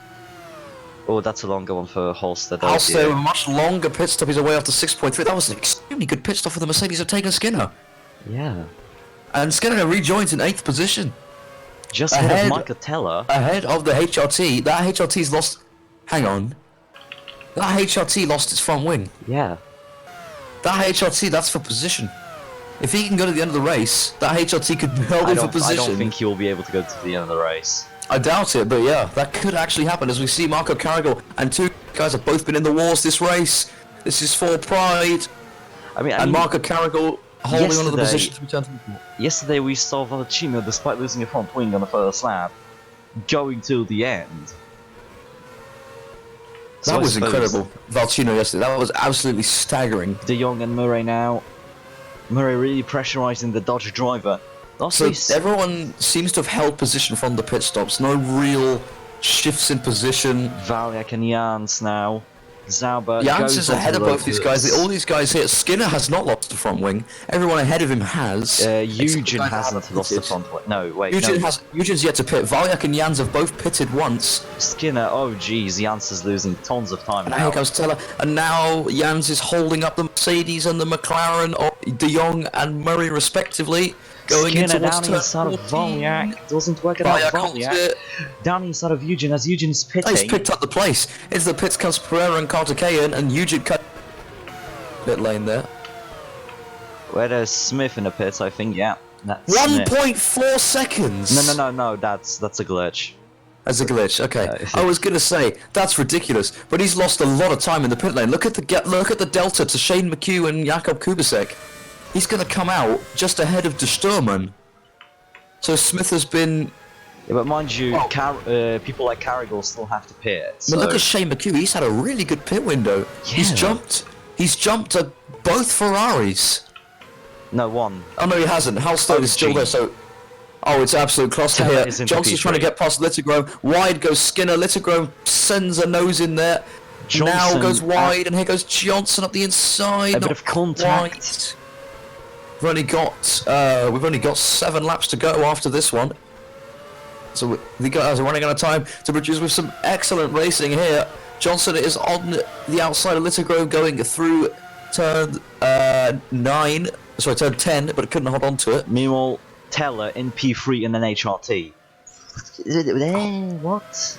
Speaker 2: Oh, that's a longer one for Halstead.
Speaker 1: Halstead with a much longer pit stop. He's away after 6.3. That was an extremely good pit stop for the Mercedes. Have taken Skinner.
Speaker 2: Yeah.
Speaker 1: And Skinner rejoins in 8th position.
Speaker 2: Just ahead of Michael Teller.
Speaker 1: Ahead of the HRT. That HRT's lost... Hang on. That HRT lost its front wing.
Speaker 2: Yeah.
Speaker 1: That HRT, that's for position. If he can go to the end of the race, that HRT could hold him for position.
Speaker 2: I don't think he'll be able to go to the end of the race.
Speaker 1: I doubt it, but yeah, that could actually happen as we see Marco Carrigal and two guys have both been in the wars this race. This is for pride.
Speaker 2: I mean,
Speaker 1: Marco Carrigal holding on to the position to return to the port.
Speaker 2: Yesterday we saw Valentino, despite losing a front wing on the first lap, going till the end.
Speaker 1: That was incredible. Valentino yesterday, that was absolutely staggering.
Speaker 2: De Jong and Murray now. Murray really pressurising the Dodge driver.
Speaker 1: So everyone seems to have held position from the pit stops. No real shifts in position.
Speaker 2: Valiak and Jans now. Zauber
Speaker 1: Jans is ahead of both these guys. All these guys here. Skinner has not lost the front wing. Everyone ahead of him has.
Speaker 2: Eugen hasn't lost the front wing. No, wait.
Speaker 1: Eugen's yet to pit. Valiak and Jans have both pitted once.
Speaker 2: Skinner, oh geez, Jans is losing tons of time
Speaker 1: and
Speaker 2: now.
Speaker 1: Here comes Teller. And now Jans is holding up the Mercedes and the McLaren of De Jong and Murray respectively. Going
Speaker 2: Skinner
Speaker 1: down
Speaker 2: inside of Valiak. Doesn't work out Valiak. Down inside of Eugen as Eugen's pitting.
Speaker 1: He's picked up the place. Into the pits comes Pereira and Carter Kayan, and Eugen cut pit lane there.
Speaker 2: Where there's Smith in the pits, I think, yeah.
Speaker 1: 1.4 seconds!
Speaker 2: No, that's a glitch.
Speaker 1: That's a glitch, okay. I was gonna say, that's ridiculous, but he's lost a lot of time in the pit lane. Look at the delta to Shane McHugh and Jakub Kubicek. He's going to come out just ahead of De Sturman. So Smith has been.
Speaker 2: Yeah, but mind you, people like Carrigal still have to pit. So...
Speaker 1: But look at Shane McHugh. He's had a really good pit window.
Speaker 2: Yeah.
Speaker 1: He's jumped at both Ferraris.
Speaker 2: No, one.
Speaker 1: Oh no, he hasn't. Halstead is still there. So, oh, it's absolute cluster here. Johnson's trying to get past Littergrove. Wide goes Skinner. Littergrove sends a nose in there. Now goes wide, and here goes Johnson up the inside.
Speaker 2: A bit of contact.
Speaker 1: We've only got 7 laps to go after this one. So the guys are running out of time to produce with some excellent racing here. Johnson is on the outside of Littergrove going through turn 10, but couldn't hold on to it.
Speaker 2: Meanwhile, Teller in P3 and then HRT. What?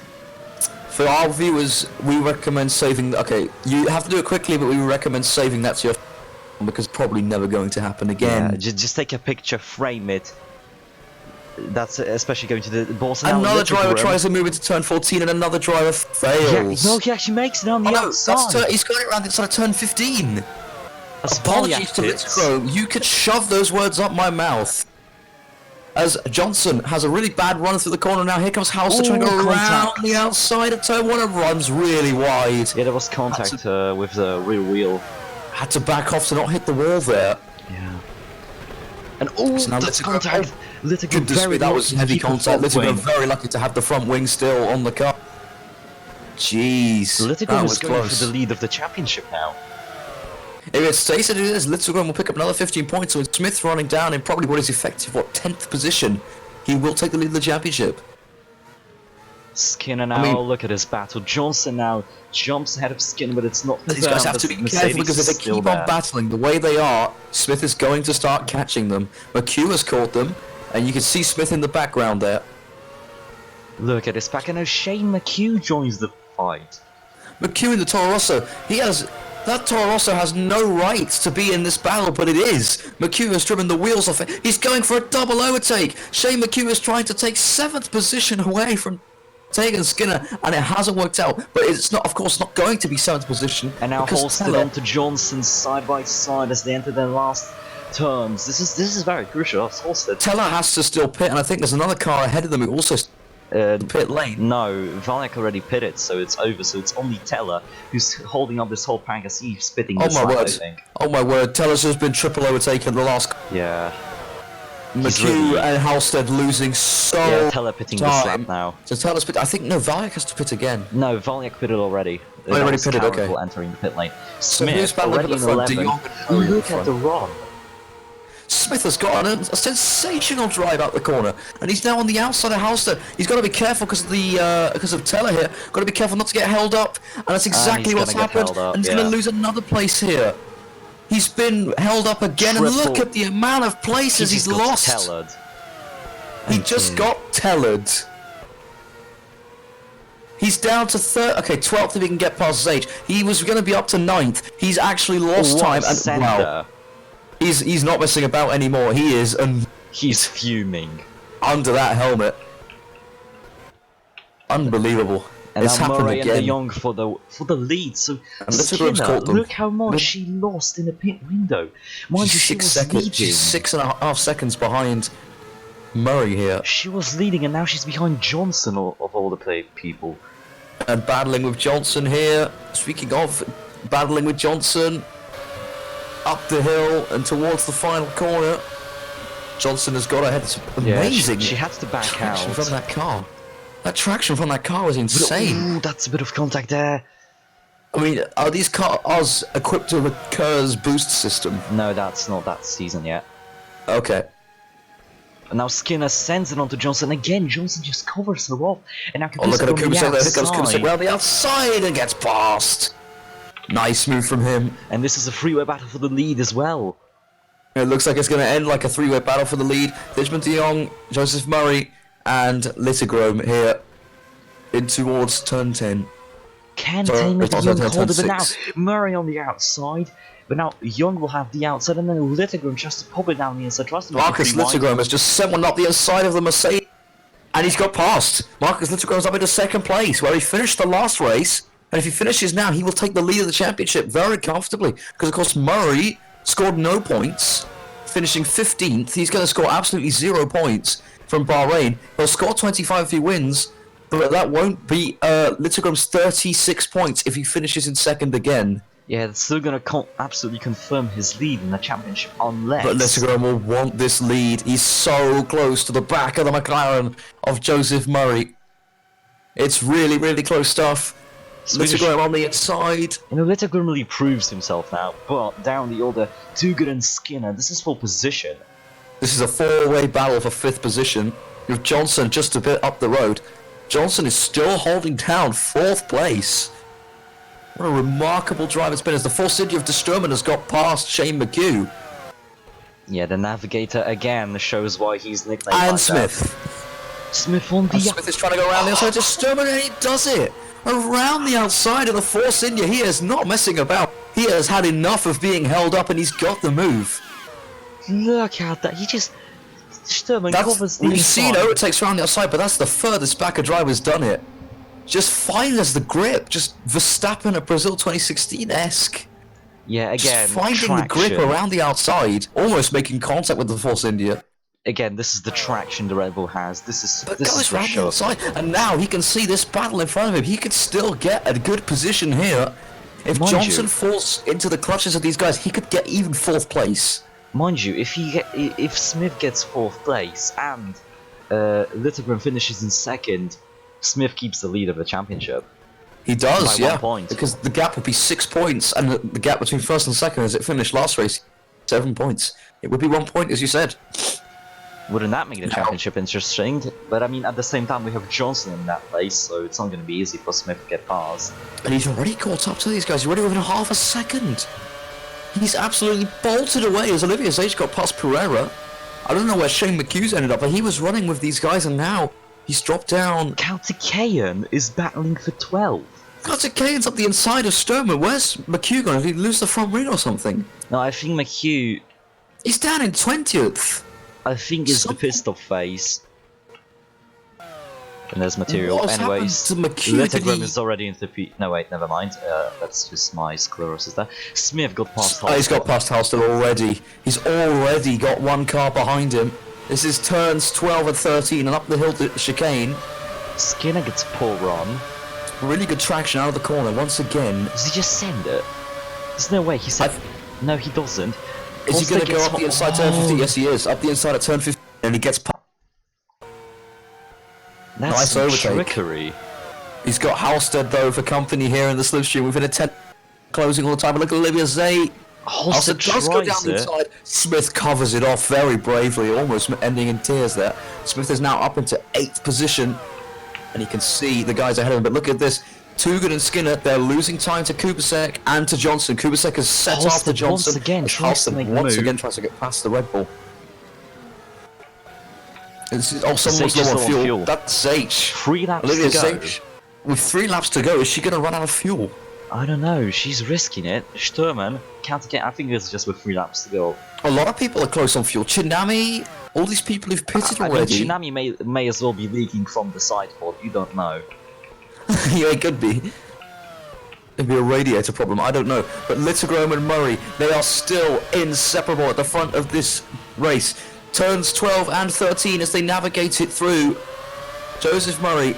Speaker 1: For our viewers, we recommend saving. Okay, you have to do it quickly, but we recommend saving that to your phone because it's probably never going to happen again.
Speaker 2: Yeah, just take a picture, frame it. That's especially going to the boss.
Speaker 1: Another driver tries to move into turn 14 and another driver fails.
Speaker 2: Yeah, no, he actually makes it on the outside.
Speaker 1: He's got it around inside of turn 15.
Speaker 2: That's
Speaker 1: Apologies to Littergrove. You could shove those words up my mouth. As Johnson has a really bad run through the corner now. Here comes Halstead trying to go around the outside of turn 1 and runs really wide.
Speaker 2: Yeah, there was contact with the rear wheel.
Speaker 1: Had to back off to not hit the wall there.
Speaker 2: Yeah. And that's contact. Littergrove
Speaker 1: that was heavy contact. Littergrove very lucky to have the front wing still on the car. Jeez,
Speaker 2: Littergrove is going for the lead of the championship now.
Speaker 1: If it stays as it is, Littergrove will pick up another 15 points. So with Smith running down in probably what is effective 10th position, he will take the lead of the championship.
Speaker 2: Skinner now, look at his battle. Johnson now jumps ahead of Skinner, but it's not.
Speaker 1: These guys have to be careful because if they keep on battling the way they are, Smith is going to start catching them. McHugh has caught them, and you can see Smith in the background there.
Speaker 2: Look at this back, and now Shane McHugh joins the fight.
Speaker 1: McHugh in the Toro Rosso, that Toro Rosso has no right to be in this battle, but it is. McHugh has driven the wheels off it. He's going for a double overtake. Shane McHugh is trying to take 7th position away from Tegan Skinner, and it hasn't worked out. But it's not, of course, not going to be 7th position.
Speaker 2: And now Halstead onto Johnson side by side as they enter their last turns. This is very crucial. Halstead.
Speaker 1: Teller has to still pit, and I think there's another car ahead of them who also pit lane.
Speaker 2: No, Valek already pitted, so it's over. So it's only Teller who's holding up this whole prank as he's spitting.
Speaker 1: Oh my word! Oh my word! Teller's just been triple overtaken the last.
Speaker 2: Yeah.
Speaker 1: McHugh and Halstead losing so.
Speaker 2: Yeah, Teller pitting this lap now.
Speaker 1: So Teller's pit. I think no, Valek has to pit again.
Speaker 2: No, Valek pitted already.
Speaker 1: Oh, already pitted. Okay.
Speaker 2: Entering the pit lane.
Speaker 1: Smith already in 11.
Speaker 2: Look at the run.
Speaker 1: Smith has got a sensational drive out the corner, and he's now on the outside of Halstead. He's got to be careful because of Teller here. Got to be careful not to get held up, and that's exactly what's happened. And he's going to lose another place here. He's been held up again, and look at the amount of places he's lost.
Speaker 2: Tellered.
Speaker 1: He just got tellered. He's down to 12th if he can get past Zage. He was going to be up to 9th. He's actually lost time, and wow. He's not messing about anymore. He is, and
Speaker 2: he's fuming
Speaker 1: under that helmet. Unbelievable.
Speaker 2: And
Speaker 1: it's
Speaker 2: now
Speaker 1: happened
Speaker 2: Murray
Speaker 1: again.
Speaker 2: and De Jong for the lead. So
Speaker 1: Skinner,
Speaker 2: look how much she lost in the pit window. Mind you, she was leading.
Speaker 1: She's 6.5 seconds behind Murray here.
Speaker 2: She was leading, and now she's behind Johnson of all the people.
Speaker 1: And battling with Johnson here. Speaking of battling with Johnson. Up the hill and towards the final corner. Johnson has got ahead. It's amazing.
Speaker 2: Yeah, she had to back out.
Speaker 1: Traction from that car. That traction from that car was insane.
Speaker 2: Ooh, that's a bit of contact there.
Speaker 1: I mean, are these cars equipped with a KERS boost system?
Speaker 2: No, that's not that season yet.
Speaker 1: Okay.
Speaker 2: And now Skinner sends it onto Johnson. Again, Johnson just covers her off. And now
Speaker 1: look at Kubicek there. Here comes Kubicek round the outside and gets past. Nice move from him.
Speaker 2: And this is a three-way battle for the lead as well.
Speaker 1: It looks like it's going to end like a 3-way battle for the lead. Dijman De Jong, Joseph Murray, and Littergrove here in towards turn 10.
Speaker 2: Can De Jong hold it? But now Murray on the outside. But now Young will have the outside, and then Littergrove just to pop it down the inside.
Speaker 1: Marcus Littergrove has just sent one up the inside of the Mercedes, and he's got past. Marcus Littergrove's up into 2nd place, where he finished the last race. And if he finishes now, he will take the lead of the championship very comfortably. Because, of course, Murray scored no points, finishing 15th. He's going to score absolutely 0 points. from Bahrain. He'll score 25 if he wins, but that won't beat Littlegrom's 36 points if he finishes in second again.
Speaker 2: Yeah, it's still gonna absolutely confirm his lead in the championship unless...
Speaker 1: But Littlegrom will want this lead. He's so close to the back of the McLaren of Joseph Murray. It's really, really close stuff. Littlegrom on the inside.
Speaker 2: You know, Littlegrom really proves himself now, but down the order, Tugger and Skinner, this is for position.
Speaker 1: This is a four-way battle for 5th position, with Johnson just a bit up the road. Johnson is still holding down 4th place. What a remarkable drive it's been as the Force India of De Sturman has got past Shane McHugh.
Speaker 2: Yeah, the Navigator again shows why he's nicknamed
Speaker 1: And
Speaker 2: like
Speaker 1: Smith.
Speaker 2: That. Smith on the...
Speaker 1: Smith is trying to go around the outside to Sturman and he does it! Around the outside of the Force India, he is not messing about. He has had enough of being held up and he's got the move.
Speaker 2: Look at that, he just... Sturman covers the
Speaker 1: We've
Speaker 2: inside.
Speaker 1: seen overtakes around the outside, but that's the furthest back a driver's done it. Just fine as the grip, just Verstappen at Brazil 2016-esque.
Speaker 2: Yeah, again,
Speaker 1: just finding
Speaker 2: traction.
Speaker 1: the grip around the outside, almost making contact with the Force India.
Speaker 2: Again, this is the traction the Red Bull has. This is
Speaker 1: But
Speaker 2: this
Speaker 1: goes
Speaker 2: is
Speaker 1: round the outside, and now he can see this battle in front of him. He could still get a good position here. If
Speaker 2: Mind
Speaker 1: Johnson
Speaker 2: you,
Speaker 1: falls into the clutches of these guys, he could get even 4th place.
Speaker 2: Mind you, if Smith gets 4th place and Littlegren finishes in 2nd, Smith keeps the lead of the championship.
Speaker 1: He does,
Speaker 2: by
Speaker 1: yeah.
Speaker 2: 1 point.
Speaker 1: Because the gap would be 6 points, and the gap between 1st and 2nd as it finished last race, 7 points. It would be 1 point, as you said.
Speaker 2: Wouldn't that make the championship interesting? But I mean, at the same time, we have Johnson in that place, so it's not going to be easy for Smith to get past.
Speaker 1: And he's already caught up to these guys. He's already within half a second. He's absolutely bolted away as Olivier Zage got past Pereira. I don't know where Shane McHugh's ended up, but he was running with these guys, and now he's dropped down.
Speaker 2: Kautikayan is battling for 12.
Speaker 1: Kautikayan's up the inside of Sturman. Where's McHugh gone? Did he lose the front wing or something?
Speaker 2: No, I think McHugh...
Speaker 1: He's down in 20th.
Speaker 2: I think it's the pistol phase. And there's material.
Speaker 1: What's
Speaker 2: Anyways,
Speaker 1: happened to McHugh?
Speaker 2: Littlegren is already into the... No, wait, never mind. That's just my sclerosis there. Smith got past
Speaker 1: Oh, he's got past Halstead already. He's already got 1 car behind him. This is turns 12 and 13 and up the hill to chicane.
Speaker 2: Skinner gets poor run.
Speaker 1: Really good traction out of the corner once again.
Speaker 2: Does he just send it? There's no way he said... No, he doesn't.
Speaker 1: Is he going to go up the inside turn 50? Yes, he is. Up the inside at turn 50 and he gets past.
Speaker 2: That's
Speaker 1: Nice overtake.
Speaker 2: trickery.
Speaker 1: He's got Halstead though for company here in the slipstream within a 10 closing all the time. But look at Olivier Zay.
Speaker 2: Halstead
Speaker 1: does go down
Speaker 2: tries
Speaker 1: the
Speaker 2: it.
Speaker 1: inside. Smith covers it off very bravely, almost ending in tears there. Smith is now up into 8th position, and you can see the guys ahead of him. But look at this. Tugger and Skinner, they're losing time to Kubasek and to Johnson. Kubasek has set off to
Speaker 2: Halstead
Speaker 1: Johnson.
Speaker 2: once again tries to make the
Speaker 1: once
Speaker 2: move.
Speaker 1: again tries to get past the Red Bull. This is, someone's
Speaker 2: Zage
Speaker 1: low
Speaker 2: is
Speaker 1: on
Speaker 2: low on
Speaker 1: fuel.
Speaker 2: fuel.
Speaker 1: That's Zage.
Speaker 2: 3 laps
Speaker 1: Olivia
Speaker 2: to go.
Speaker 1: Zage. With 3 laps to go, is she going to run out of fuel?
Speaker 2: I don't know, she's risking it. Sturman, Kautikayan, I think it's just with 3 laps to go.
Speaker 1: A lot of people are close on fuel. Chinami, all these people who've pitted
Speaker 2: I mean,
Speaker 1: already.
Speaker 2: Shinami may as well be leaking from the sideboard, you don't know.
Speaker 1: Yeah, it could be. It'd be a radiator problem, I don't know. But Littlegrom and Murray, they are still inseparable at the front of this race. Turns 12 and 13 as they navigate it through. Joseph Murray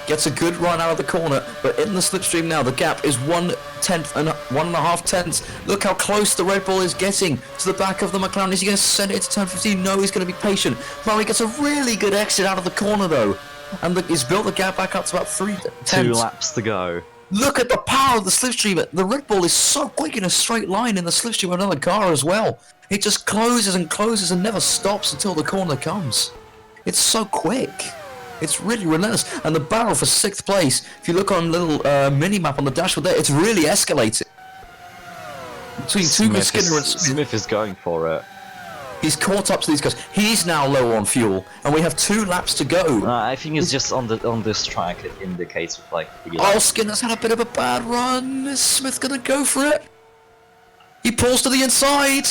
Speaker 1: gets a good run out of the corner, but in the slipstream now, the gap is 1/10 and 1.5 tenths. Look how close the Red Bull is getting to the back of the McLaren. Is he going to send it to turn 15? No, he's going to be patient. Murray gets a really good exit out of the corner though, and he's built the gap back up to about 3 tenths.
Speaker 2: 2 laps to go.
Speaker 1: Look at the power of the slipstream. The Red Bull is so quick in a straight line in the slipstream of another car as well. It just closes and closes and never stops until the corner comes. It's so quick. It's really relentless. And the battle for 6th place, if you look on a little mini-map on the dashboard there, it's really escalated. Between Tugger, Skinner and Smith.
Speaker 2: Smith is going for it.
Speaker 1: He's caught up to these guys. He's now low on fuel, and we have 2 laps to go.
Speaker 2: I think it's just on this track it indicates with like 3
Speaker 1: Oh,
Speaker 2: laps.
Speaker 1: Skinner's had a bit of a bad run. Is Smith gonna go for it? He pulls to the inside.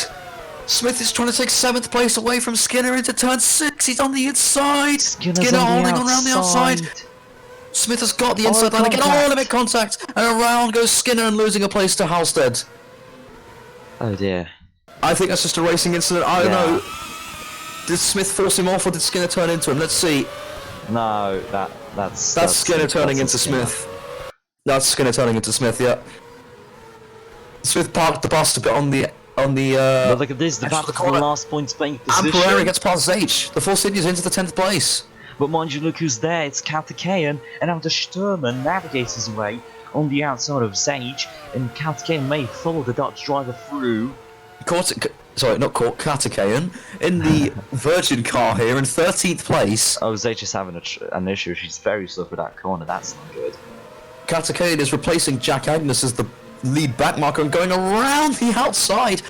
Speaker 1: Smith is trying to take 7th place away from Skinner into turn 6. He's on the inside.
Speaker 2: Skinner's
Speaker 1: Skinner
Speaker 2: on the
Speaker 1: holding on around the outside. Smith has got the inside line again.
Speaker 2: contact.
Speaker 1: Oh, limit contact. And around goes Skinner and losing a place to Halstead.
Speaker 2: Oh dear.
Speaker 1: I think that's just a racing incident. I don't know. Did Smith force him off, or did Skinner turn into him? Let's see.
Speaker 2: No, that's
Speaker 1: Skinner turning
Speaker 2: that's
Speaker 1: into
Speaker 2: Skinner.
Speaker 1: Smith. That's Skinner turning into Smith. Yeah. Smith parked the bus a bit on the.
Speaker 2: But look at this, the
Speaker 1: edge of
Speaker 2: battle
Speaker 1: the
Speaker 2: for the
Speaker 1: corner.
Speaker 2: last points playing
Speaker 1: And
Speaker 2: position.
Speaker 1: Pereira gets past H. The Force Indians into the 10th place.
Speaker 2: But mind you, look who's there, it's Kaltakayan, and now the Sturman navigates his way on the outside of Zage, and Kaltakayan may follow the Dutch driver through.
Speaker 1: Not caught, Katakayan in the Virgin car here in 13th place.
Speaker 2: Oh, Zage is having an issue, she's very slow for that corner, that's not good.
Speaker 1: Katakayan is replacing Jack Agnes as the lead back marker and going around the outside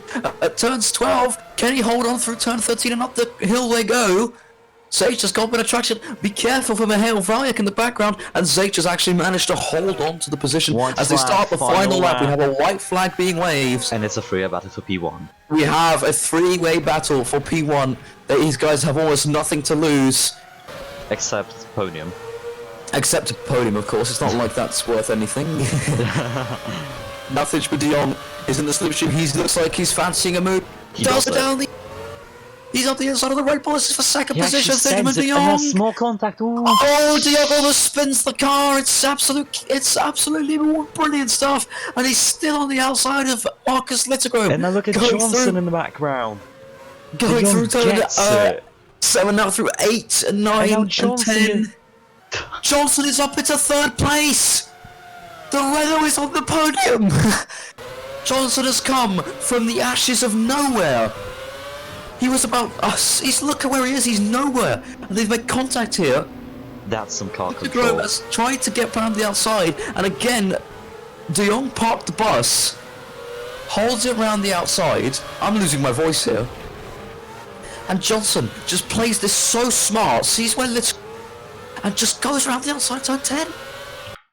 Speaker 1: at turns 12. Can he hold on through turn 13 and up the hill they go? Zage has got a bit of traction. Be careful for Mihail Valyak in the background, and Zage has actually managed to hold on to the position
Speaker 2: White
Speaker 1: as they
Speaker 2: flag,
Speaker 1: start the final lap. We
Speaker 2: lap.
Speaker 1: have a white flag being waved.
Speaker 2: And it's a free battle for P1.
Speaker 1: We have a three-way battle for P1. These guys have almost nothing to lose.
Speaker 2: Except podium.
Speaker 1: Except a podium, of course. It's not like that's worth anything. Nothing but De Jong is in the slipstream. He looks like he's fancying a move. Does it down the... He's up the inside of the Red Bull. This is for second position. Benjamin De Jong.
Speaker 2: Small contact. Ooh.
Speaker 1: Oh, De Jong almost spins the car. It's absolutely brilliant stuff. And he's still on the outside of Marcus Littogrom.
Speaker 2: And now look at Johnson in the background.
Speaker 1: Going through turn
Speaker 2: gets it.
Speaker 1: 7 now through 8 and 9
Speaker 2: now
Speaker 1: and
Speaker 2: Johnson
Speaker 1: 10. Johnson is up into 3rd place. The Renault is on the podium. Johnson has come from the ashes of nowhere. He was about us. Look at where he is. He's nowhere. And they've made contact here.
Speaker 2: That's some car
Speaker 1: Grove
Speaker 2: control.
Speaker 1: has tried to get around the outside, and again, De Jong parked the bus, holds it around the outside. I'm losing my voice here. And Johnson just plays this so smart, sees where Little, and just goes around the outside turn 10.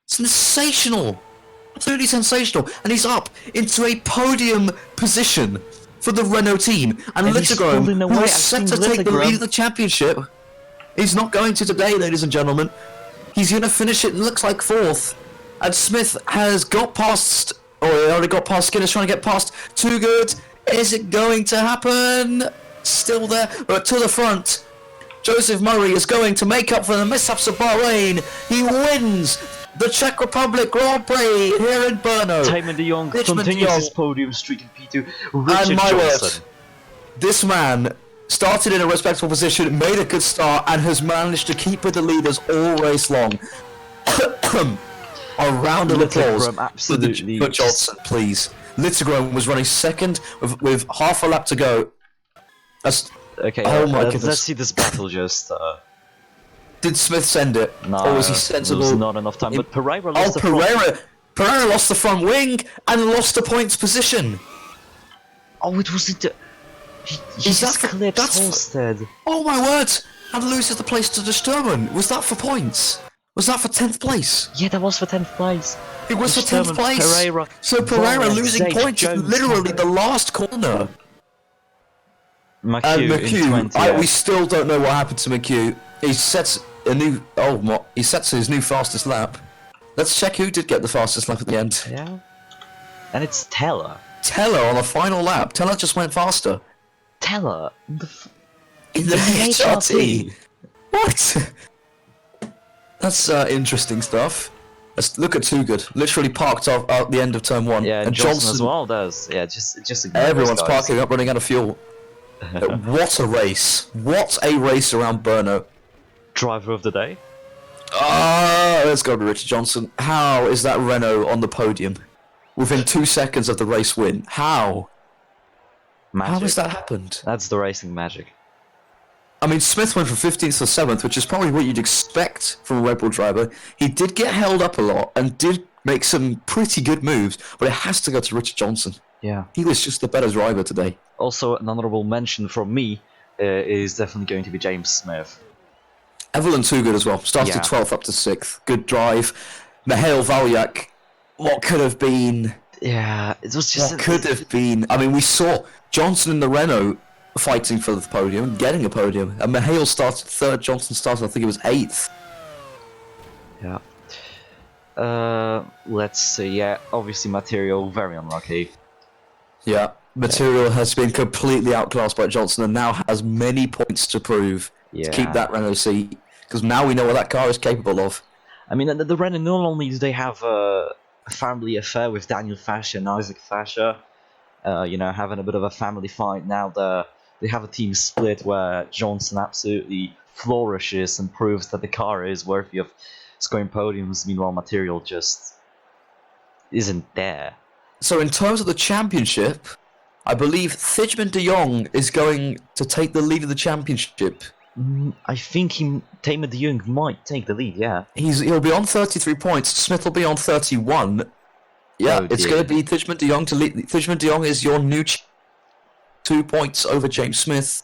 Speaker 1: Sensational. Absolutely sensational. And he's up into a podium position for the Renault team. And
Speaker 2: he's
Speaker 1: Littogrom,
Speaker 2: pulling away.
Speaker 1: who
Speaker 2: I've
Speaker 1: is set
Speaker 2: seen
Speaker 1: to take the
Speaker 2: Littogrom.
Speaker 1: lead of the championship, he's not going to today, ladies and gentlemen. He's going to finish it, looks like 4th. And Smith has got past, or he already got past. Skinner's trying to get past. Too good. Is it going to happen? Still there, but to the front. Joseph Murray is going to make up for the mishaps of Bahrain. He wins the Czech Republic Grand Prix here in Brno.
Speaker 2: Taman De Jong
Speaker 1: Richmond
Speaker 2: continues
Speaker 1: De Jong.
Speaker 2: his podium streak in P2.
Speaker 1: And
Speaker 2: Richard
Speaker 1: my
Speaker 2: Johnson.
Speaker 1: word, this man started in a respectable position, made a good start, and has managed to keep with the leaders all race long. A round of applause
Speaker 2: Littogrom absolutely
Speaker 1: for Johnson, please. Littogrom was running second with half a lap to go.
Speaker 2: Okay,
Speaker 1: Oh my goodness.
Speaker 2: let's see this battle just.
Speaker 1: Did Smith send it?
Speaker 2: No,
Speaker 1: Or was he
Speaker 2: there
Speaker 1: sensible?
Speaker 2: was not enough time. But Pereira lost
Speaker 1: Oh,
Speaker 2: the front.
Speaker 1: Pereira lost the front wing and lost the points position.
Speaker 2: Oh, it was it. He
Speaker 1: Is
Speaker 2: just
Speaker 1: that for-
Speaker 2: clipped
Speaker 1: that's for-
Speaker 2: Holstead.
Speaker 1: Oh my word! And loses the place to the Sturman. Was that for points? Was that for 10th place?
Speaker 2: Yeah, that was for 10th place.
Speaker 1: It was for
Speaker 2: Sturman,
Speaker 1: 10th place.
Speaker 2: Pereira,
Speaker 1: So Pereira
Speaker 2: Volek,
Speaker 1: losing
Speaker 2: Zage,
Speaker 1: points
Speaker 2: Jones,
Speaker 1: literally the last corner. And
Speaker 2: McHugh in 20th.
Speaker 1: we still don't know what happened to McHugh. He sets a new he sets his new fastest lap. Let's check who did get the fastest lap at the end.
Speaker 2: Yeah. And it's Teller.
Speaker 1: Teller on the final lap. Teller just went faster.
Speaker 2: Teller.
Speaker 1: In the
Speaker 2: the
Speaker 1: HRT. What? That's interesting stuff. Let's look at Too Good. Literally parked off at the end of turn 1.
Speaker 2: Yeah,
Speaker 1: and
Speaker 2: Johnson as well does. Yeah, just ignore
Speaker 1: Everyone's
Speaker 2: those guys.
Speaker 1: parking up, running out of fuel. What a race. What a race around Brno.
Speaker 2: Driver of the day.
Speaker 1: Let's go to Richard Johnson. How is that Renault on the podium? Within 2 seconds of the race win. How?
Speaker 2: Magic.
Speaker 1: How has that happened?
Speaker 2: That's the racing magic.
Speaker 1: I mean, Smith went from 15th to 7th, which is probably what you'd expect from a Red Bull driver. He did get held up a lot and did make some pretty good moves, but it has to go to Richard Johnson.
Speaker 2: Yeah.
Speaker 1: He was just the better driver today.
Speaker 2: Also, an honourable mention from me is definitely going to be James Smith.
Speaker 1: Evelyn Too Good as well. Started
Speaker 2: Yeah.
Speaker 1: 12th up to 6th. Good drive. Mihail Valyak. What could have been?
Speaker 2: Yeah, it was just...
Speaker 1: What could have been? I mean, we saw Johnson and the Renault fighting for the podium, getting a podium. And Mihail started 3rd, Johnson started, I think it was 8th.
Speaker 2: Yeah. Let's see, yeah, obviously Material, very unlucky.
Speaker 1: Yeah. Material has been completely outclassed by Johnson and now has many points to prove to keep that Renault seat, because now we know what that car is capable of.
Speaker 2: I mean, the Renault, not only do they have a family affair with Daniel Fasher and Isaac Fasher, having a bit of a family fight, now they have a team split where Johnson absolutely flourishes and proves that the car is worthy of scoring podiums, meanwhile Material just isn't there.
Speaker 1: So in terms of the championship, I believe Thijmen de Jong is going to take the lead of the championship.
Speaker 2: I think Tamer de Jong might take the lead, yeah.
Speaker 1: He'll be on 33 points, Smith will be on 31. Yeah, it's going to be Thijmen de Jong to lead. Thijmen de Jong is your new 2 points over James Smith.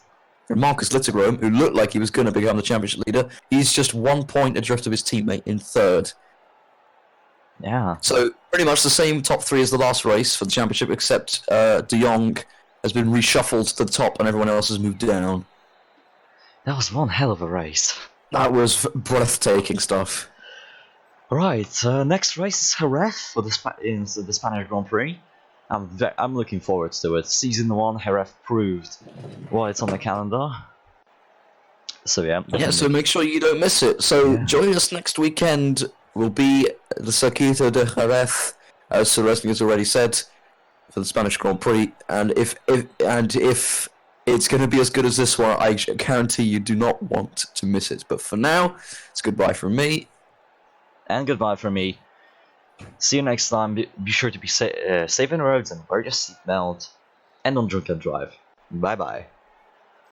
Speaker 1: And Marcus Littergrom, who looked like he was going to become the championship leader, he's just 1 point adrift of his teammate in third.
Speaker 2: Yeah.
Speaker 1: So pretty much the same top three as the last race for the championship, except de Jong has been reshuffled to the top and everyone else has moved down.
Speaker 2: That was one hell of a race.
Speaker 1: That was breathtaking stuff.
Speaker 2: Right, next race is Jerez for the Spanish Grand Prix. I'm looking forward to it. Season 1, Jerez proved why it's on the calendar. So yeah. Definitely.
Speaker 1: Yeah, so make sure you don't miss it. So join us next weekend. Will be the Circuito de Jerez, as Sir Wrestling has already said, for the Spanish Grand Prix. And if it's going to be as good as this one, I guarantee you do not want to miss it. But for now, it's goodbye from me.
Speaker 2: And goodbye from me. See you next time. Be sure to be safe on the roads and wear your seatbelt. And don't drink and drive. Bye bye.